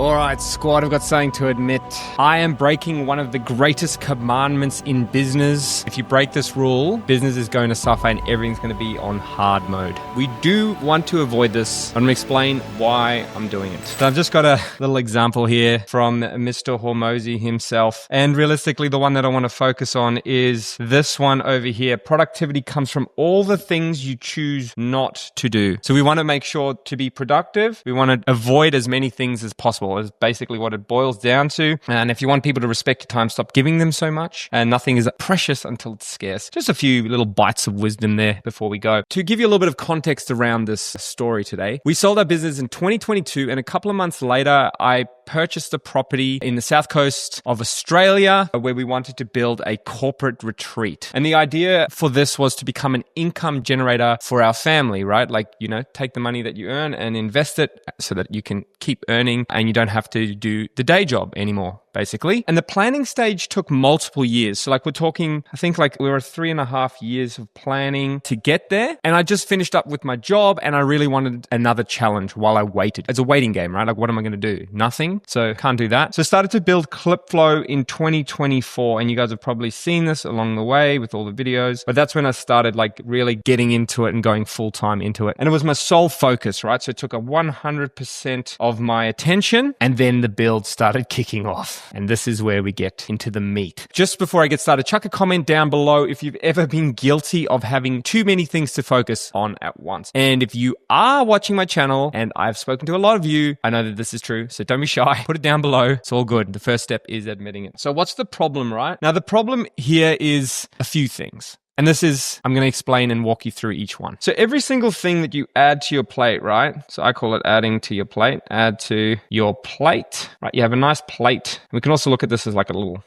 All right, squad, I've got something to admit. I am breaking one of the greatest commandments in business. If you break this rule, business is going to suffer and everything's going to be on hard mode. We do want to avoid this. I'm going to explain why I'm doing it. So I've just got a little example here from Mr. Hormozi himself. And realistically, the one that I want to focus on is this one over here. Productivity comes from all the things you choose not to do. So we want to make sure to be productive. We want to avoid as many things as possible. Is basically what it boils down to. And if you want people to respect your time, stop giving them so much. And nothing is precious until it's scarce. Just a few little bites of wisdom there before we go. To give you a little bit of context around this story today, we sold our business in 2022, and a couple of months later, I purchased a property in the south coast of Australia where we wanted to build a corporate retreat. And the idea for this was to become an income generator for our family, right? Like, take the money that you earn and invest it so that you can keep earning and you don't have to do the day job anymore, basically. And the planning stage took multiple years. So we're talking, I think we were 3.5 years of planning to get there. And I just finished up with my job and I really wanted another challenge while I waited. It's a waiting game, right? What am I going to do? Nothing. So can't do that. So I started to build ClipFlow in 2024. And you guys have probably seen this along the way with all the videos. But that's when I started really getting into it and going full time into it. And it was my sole focus, right? So it took a 100% of my attention. And then the build started kicking off. And this is where we get into the meat. Just before I get started, chuck a comment down below if you've ever been guilty of having too many things to focus on at once. And if you are watching my channel, and I've spoken to a lot of you, I know that this is true, so don't be shy. Put it down below. It's all good. The first step is admitting it. So what's the problem, right? Now, the problem here is a few things. And this is, I'm going to explain and walk you through each one. So every single thing that you add to your plate, right? So I call it adding to your plate, add to your plate, right? You have a nice plate. We can also look at this as like a little,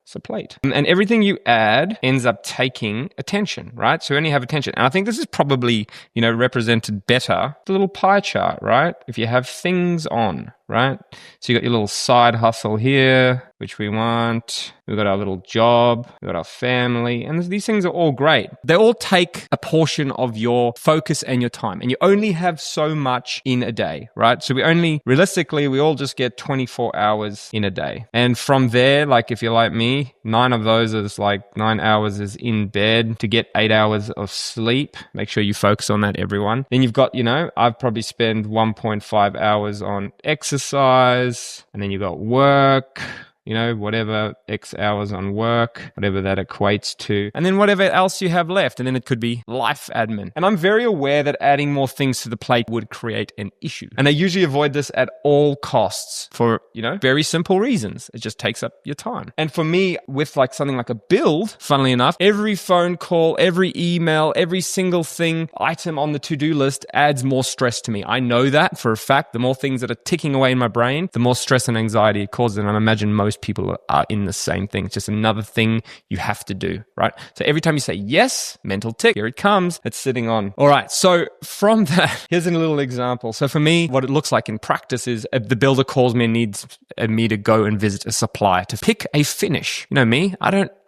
it's a plate. And everything you add ends up taking attention, right? So you only have attention. And I think this is probably, represented better. The little pie chart, right? If you have things on, right? So you got your little side hustle here, which we want. We've got our little job. We've got our family. And these things are all great. They all take a portion of your focus and your time. And you only have so much in a day, right? So realistically, we all just get 24 hours in a day. And from there, if you're like me, 9 of those is 9 hours is in bed to get 8 hours of sleep. Make sure you focus on that, everyone. Then you've got, I've probably spent 1.5 hours on exercise, and then you've got work, whatever X hours on work, whatever that equates to, and then whatever else you have left. And then it could be life admin. And I'm very aware that adding more things to the plate would create an issue. And I usually avoid this at all costs for, very simple reasons. It just takes up your time. And for me, with something like a build, funnily enough, every phone call, every email, every single item on the to-do list adds more stress to me. I know that for a fact. The more things that are ticking away in my brain, the more stress and anxiety it causes. And I imagine most people are in the same thing. It's just another thing you have to do, right? So every time you say yes, mental tick, here it comes, it's sitting on. All right. So from that, here's a little example. So for me, what it looks like in practice is the builder calls me and needs me to go and visit a supplier to pick a finish. You know me,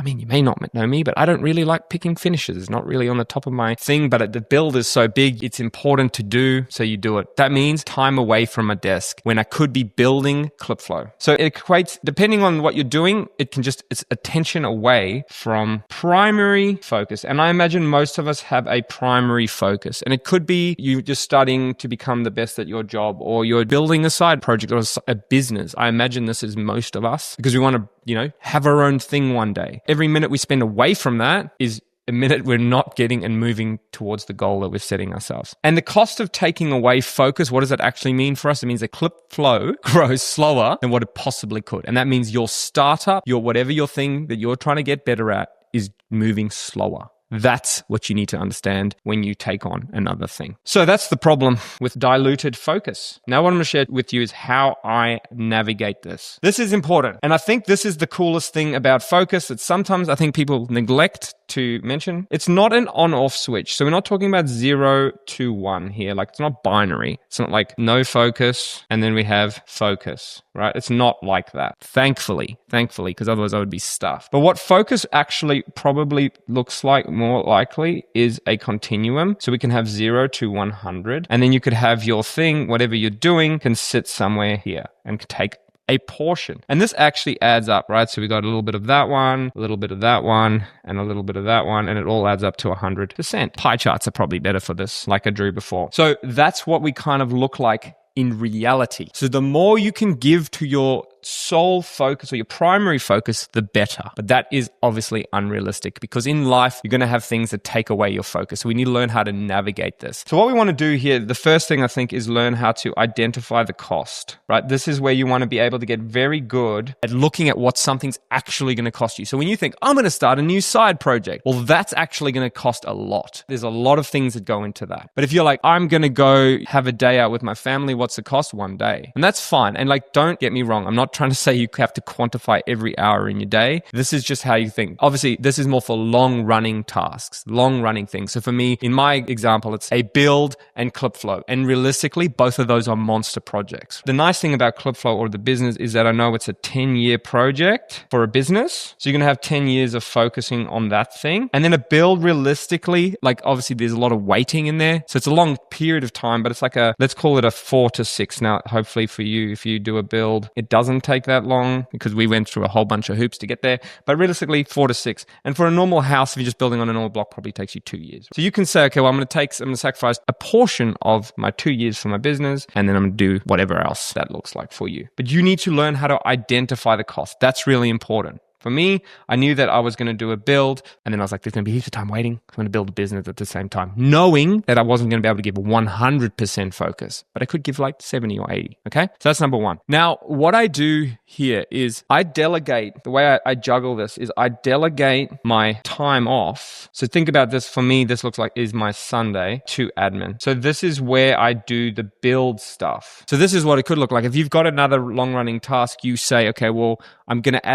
you may not know me, but I don't really like picking finishes. It's not really on the top of my thing, but the build is so big, it's important to do. So you do it. That means time away from my desk when I could be building ClipFlow. So it equates, depending on what you're doing, it's attention away from primary focus. And I imagine most of us have a primary focus. And it could be you just studying to become the best at your job, or you're building a side project or a business. I imagine this is most of us because we want to, have our own thing one day. Every minute we spend away from that is a minute we're not getting and moving towards the goal that we're setting ourselves. And the cost of taking away focus, what does that actually mean for us? It means that ClipFlow grows slower than what it possibly could. And that means your startup, whatever your thing that you're trying to get better at is moving slower. That's what you need to understand when you take on another thing. So that's the problem with diluted focus. Now, what I'm going to share with you is how I navigate this. This is important. And I think this is the coolest thing about focus that sometimes I think people neglect to mention. It's not an on-off switch. So we're not talking about 0 to 1 here. It's not binary. It's not like no focus and then we have focus, right? It's not like that. Thankfully, because otherwise I would be stuffed. But what focus actually probably looks like more likely is a continuum. So we can have 0 to 100. And then you could have your thing, whatever you're doing, can sit somewhere here and take a portion. And this actually adds up, right? So we got a little bit of that one, a little bit of that one, and a little bit of that one, and it all adds up to 100%. Pie charts are probably better for this, like I drew before. So that's what we kind of look like in reality. So the more you can give to your sole focus or your primary focus, the better. But that is obviously unrealistic because in life, you're going to have things that take away your focus. So we need to learn how to navigate this. So what we want to do here, the first thing I think is learn how to identify the cost, right? This is where you want to be able to get very good at looking at what something's actually going to cost you. So when you think, I'm going to start a new side project, well, that's actually going to cost a lot. There's a lot of things that go into that. But if you're like, I'm going to go have a day out with my family, what's the cost? One day. And that's fine. And like, don't get me wrong. I'm not trying to say you have to quantify every hour in your day. This is just how you think. Obviously, this is more for long running tasks, long running things. So for me, in my example, it's a build and ClipFlow. And realistically, both of those are monster projects. The nice thing about ClipFlow or the business is that I know it's a 10-year project for a business. So you're going to have 10 years of focusing on that thing. And then a build realistically, like obviously there's a lot of waiting in there. So it's a long period of time, but it's like let's call it a 4 to 6. Now, hopefully for you, if you do a build, it doesn't take that long because we went through a whole bunch of hoops to get there. But realistically, 4 to 6. And for a normal house, if you're just building on a normal block, probably takes you 2 years. So you can say, okay, well, I'm going to sacrifice a portion of my 2 years for my business, and then I'm going to do whatever else that looks like for you. But you need to learn how to identify the cost. That's really important. For me, I knew that I was going to do a build, and then I was like, there's going to be heaps of time waiting. I'm going to build a business at the same time, knowing that I wasn't going to be able to give 100% focus, but I could give like 70 or 80. Okay. So that's number one. Now, what I do here is I delegate. The way I juggle this is I delegate my time off. So think about this. For me, this looks like is my Sunday to admin. So this is where I do the build stuff. So this is what it could look like. If you've got another long running task, you say, okay, well, I'm going to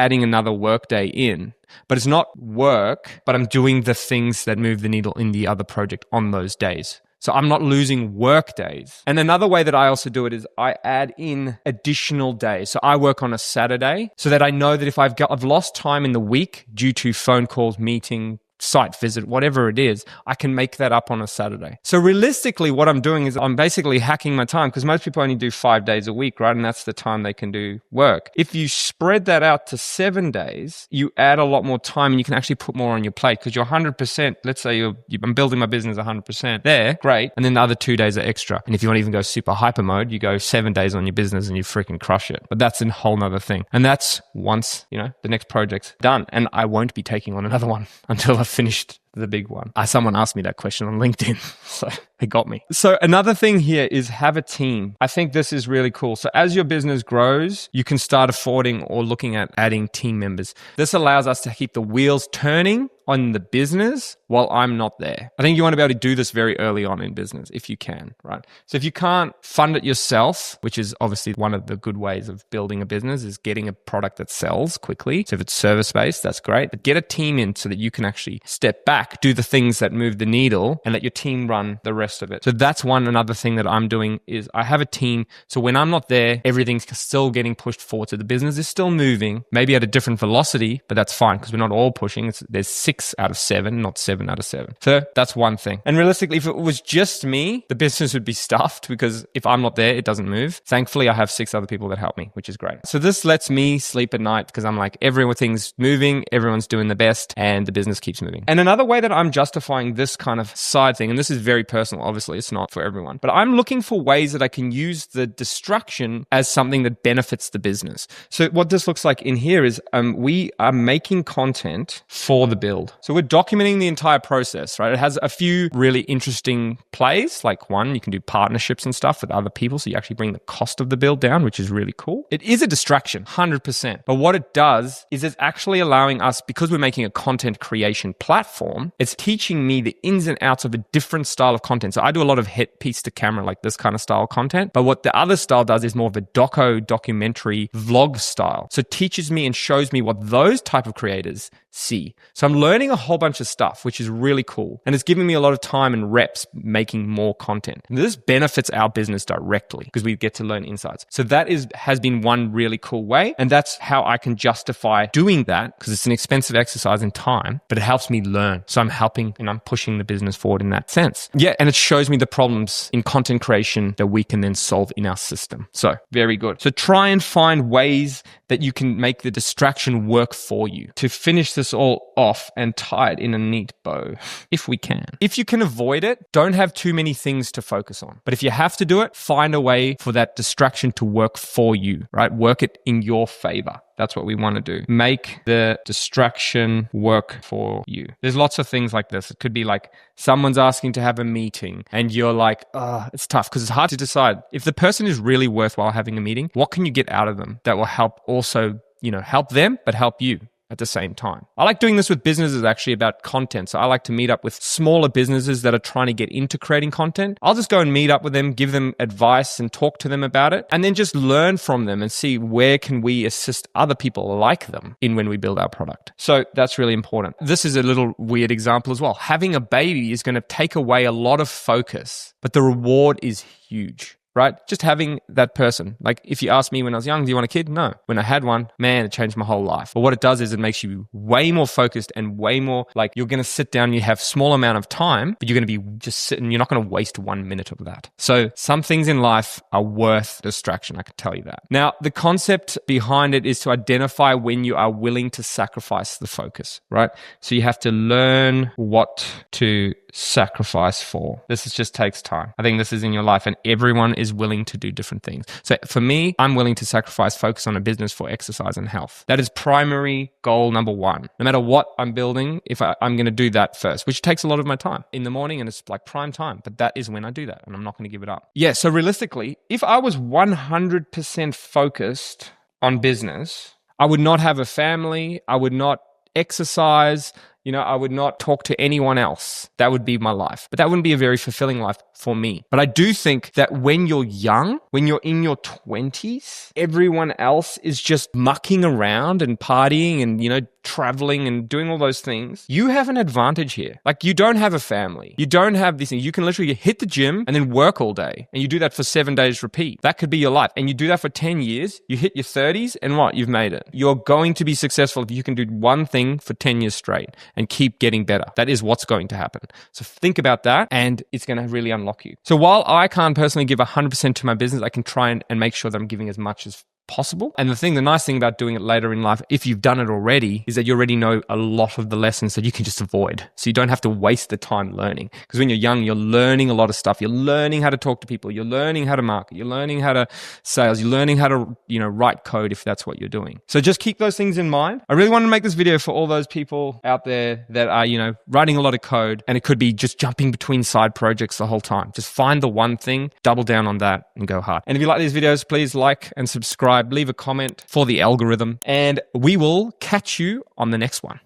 adding another work day in, but it's not work, but I'm doing the things that move the needle in the other project on those days. So I'm not losing work days. And another way that I also do it is I add in additional days. So I work on a Saturday so that I know that if I've lost time in the week due to phone calls, meeting, site visit, whatever it is, I can make that up on a Saturday. So realistically, what I'm doing is I'm basically hacking my time because most people only do 5 days a week, right? And that's the time they can do work. If you spread that out to 7 days, you add a lot more time and you can actually put more on your plate because you're 100%, let's say I'm building my business 100% there, great. And then the other 2 days are extra. And if you want to even go super hyper mode, you go 7 days on your business and you freaking crush it. But that's a whole nother thing. And that's once, the next project's done. And I won't be taking on another one until I've finished the big one. Someone asked me that question on LinkedIn, so it got me. So another thing here is have a team. I think this is really cool. So as your business grows, you can start affording or looking at adding team members. This allows us to keep the wheels turning on the business while I'm not there. I think you want to be able to do this very early on in business if you can, right? So if you can't fund it yourself, which is obviously one of the good ways of building a business is getting a product that sells quickly. So if it's service-based, that's great. But get a team in so that you can actually step back, do the things that move the needle and let your team run the rest of it. So that's another thing that I'm doing is I have a team. So when I'm not there, everything's still getting pushed forward. So the business is still moving, maybe at a different velocity, but that's fine because we're not all pushing. There's 6 out of 7, not 7 out of 7. So that's one thing. And realistically, if it was just me, the business would be stuffed because if I'm not there, it doesn't move. Thankfully, I have 6 other people that help me, which is great. So this lets me sleep at night because I'm like, everything's moving, everyone's doing the best, and the business keeps moving. And another way that I'm justifying this kind of side thing, and this is very personal, obviously, it's not for everyone, but I'm looking for ways that I can use the distraction as something that benefits the business. So what this looks like in here is we are making content for the build. So we're documenting the entire process, right? It has a few really interesting plays. Like one, you can do partnerships and stuff with other people. So you actually bring the cost of the build down, which is really cool. It is a distraction, 100%. But what it does is it's actually allowing us, because we're making a content creation platform, it's teaching me the ins and outs of a different style of content. So I do a lot of hit piece to camera, like this kind of style content. But what the other style does is more of a documentary vlog style. So it teaches me and shows me what those type of creators see. So I'm learning a whole bunch of stuff, which which is really cool. And it's giving me a lot of time and reps making more content. And this benefits our business directly because we get to learn insights. So that has been one really cool way. And that's how I can justify doing that, because it's an expensive exercise in time, but it helps me learn. So I'm helping and I'm pushing the business forward in that sense. Yeah. And it shows me the problems in content creation that we can then solve in our system. So very good. So try and find ways that you can make the distraction work for you. To finish this all off and tie it in a neat bow, if we can. If you can avoid it, don't have too many things to focus on. But if you have to do it, find a way for that distraction to work for you, right? Work it in your favor. That's what we want to do. Make the distraction work for you. There's lots of things like this. It could be like someone's asking to have a meeting and you're like, it's tough because it's hard to decide. If the person is really worthwhile having a meeting, what can you get out of them that will help also, help them, but help you at the same time? I like doing this with businesses actually about content. So I like to meet up with smaller businesses that are trying to get into creating content. I'll just go and meet up with them, give them advice and talk to them about it, and then just learn from them and see where can we assist other people like them in when we build our product. So that's really important. This is a little weird example as well. Having a baby is going to take away a lot of focus, but the reward is huge. Right? Just having that person. Like if you asked me when I was young, do you want a kid? No. When I had one, man, it changed my whole life. But what it does is it makes you way more focused and way more like you're going to sit down and you have small amount of time, but you're going to be just sitting. You're not going to waste 1 minute of that. So some things in life are worth distraction. I can tell you that. Now, the concept behind it is to identify when you are willing to sacrifice the focus, right? So you have to learn what to sacrifice for. Just takes time. I think this is in your life and everyone is willing to do different things. So for me, I'm willing to sacrifice focus on a business for exercise and health. That is primary goal number one. No matter what I'm building, if I'm going to do that first, which takes a lot of my time in the morning and it's like prime time, but that is when I do that and I'm not going to give it up. Yeah. So realistically, if I was 100% focused on business, I would not have a family. I would not exercise. I would not talk to anyone else. That would be my life. But that wouldn't be a very fulfilling life for me. But I do think that when you're young, when you're in your 20s, everyone else is just mucking around and partying and, traveling and doing all those things. You have an advantage here. Like you don't have a family. You don't have these things. You can literally hit the gym and then work all day. And you do that for 7 days repeat. That could be your life. And you do that for 10 years. You hit your 30s and what? You've made it. You're going to be successful if you can do one thing for 10 years straight and keep getting better. That is what's going to happen. So think about that and it's going to really unlock you. So while I can't personally give 100% to my business, I can try and make sure that I'm giving as much as possible. And the nice thing about doing it later in life, if you've done it already, is that you already know a lot of the lessons that you can just avoid. So you don't have to waste the time learning. Because when you're young, you're learning a lot of stuff. You're learning how to talk to people. You're learning how to market. You're learning how to sales. You're learning how to, write code if that's what you're doing. So just keep those things in mind. I really want to make this video for all those people out there that are, writing a lot of code, and it could be just jumping between side projects the whole time. Just find the one thing, double down on that and go hard. And if you like these videos, please like and subscribe. Leave a comment for the algorithm, and we will catch you on the next one.